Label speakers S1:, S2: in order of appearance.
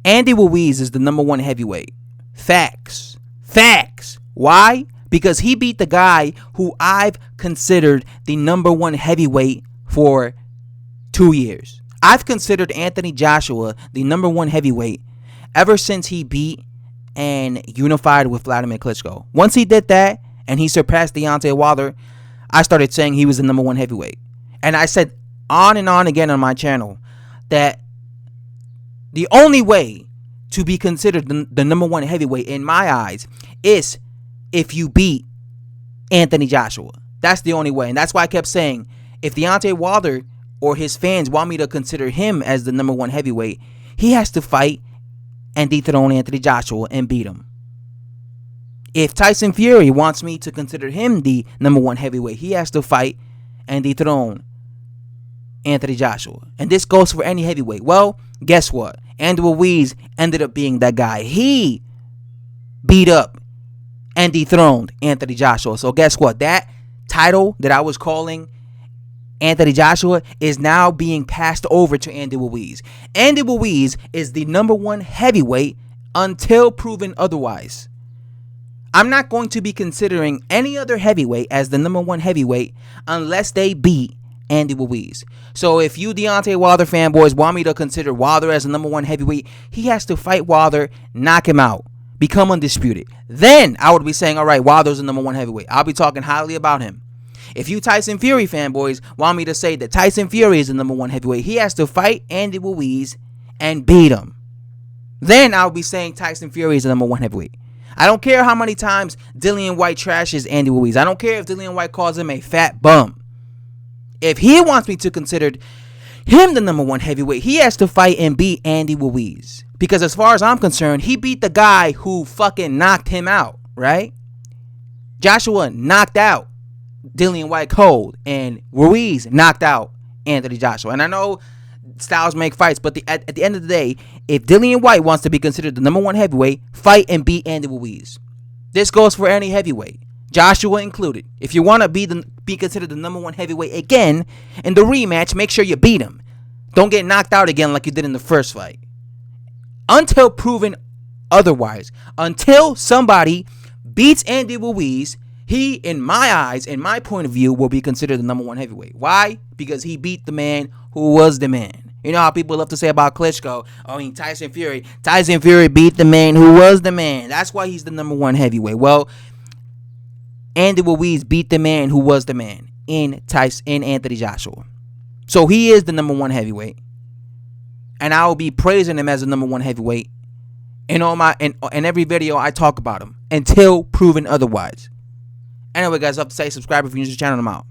S1: Andy Ruiz is the #1 heavyweight. Facts. Facts. Why? Because he beat the guy who I've considered the #1 heavyweight for 2 years. I've considered Anthony Joshua the #1 heavyweight ever since he beat and unified with Vladimir Klitschko. Once he did that and he surpassed Deontay Wilder, I started saying he was the #1 heavyweight. And I said on and on again on my channel that the only way to be considered the #1 heavyweight in my eyes is if you beat Anthony Joshua. That's the only way. And that's why I kept saying, if Deontay Wilder or his fans want me to consider him as the #1 heavyweight, he has to fight and dethrone Anthony Joshua and beat him. If Tyson Fury wants me to consider him the #1 heavyweight, he has to fight and dethrone Anthony Joshua. And this goes for any heavyweight. Well, guess what? Andy Ruiz ended up being that guy. He beat up and dethroned Anthony Joshua. So guess what? That title that I was calling Anthony Joshua is now being passed over to Andy Ruiz. Andy Ruiz is the #1 heavyweight until proven otherwise. I'm not going to be considering any other heavyweight as the #1 heavyweight unless they beat Andy Ruiz. So if you Deontay Wilder fanboys want me to consider Wilder as the #1 heavyweight, he has to fight Wilder, knock him out, become undisputed. Then I would be saying, all right, Wilder's the #1 heavyweight. I'll be talking highly about him. If you Tyson Fury fanboys want me to say that Tyson Fury is the #1 heavyweight, he has to fight Andy Ruiz and beat him. Then I'll be saying Tyson Fury is the #1 heavyweight. I don't care how many times Dillian White trashes Andy Ruiz. I don't care if Dillian White calls him a fat bum. If he wants me to consider him the #1 heavyweight, he has to fight and beat Andy Ruiz. Because as far as I'm concerned, he beat the guy who fucking knocked him out, right? Joshua knocked out Dillian White cold, and Ruiz knocked out Anthony Joshua. And I know styles make fights, but at the end of the day, if Dillian White wants to be considered the #1 heavyweight, fight and beat Andy Ruiz. This goes for any heavyweight, Joshua included. If you want to be considered the #1 heavyweight again in the rematch, make sure you beat him. Don't get knocked out again like you did in the first fight. Until proven otherwise, until somebody beats Andy Ruiz, he, in my eyes, in my point of view, will be considered the #1 heavyweight. Why? Because he beat the man who was the man. You know how people love to say about Klitschko, Tyson Fury. Tyson Fury beat the man who was the man. That's why he's the #1 heavyweight. Well, Andy Ruiz beat the man who was the man in Anthony Joshua. So he is the #1 heavyweight. And I will be praising him as the #1 heavyweight in every video I talk about him until proven otherwise. Anyway, guys, I have to say subscribe if you're new to the channel. I'm out.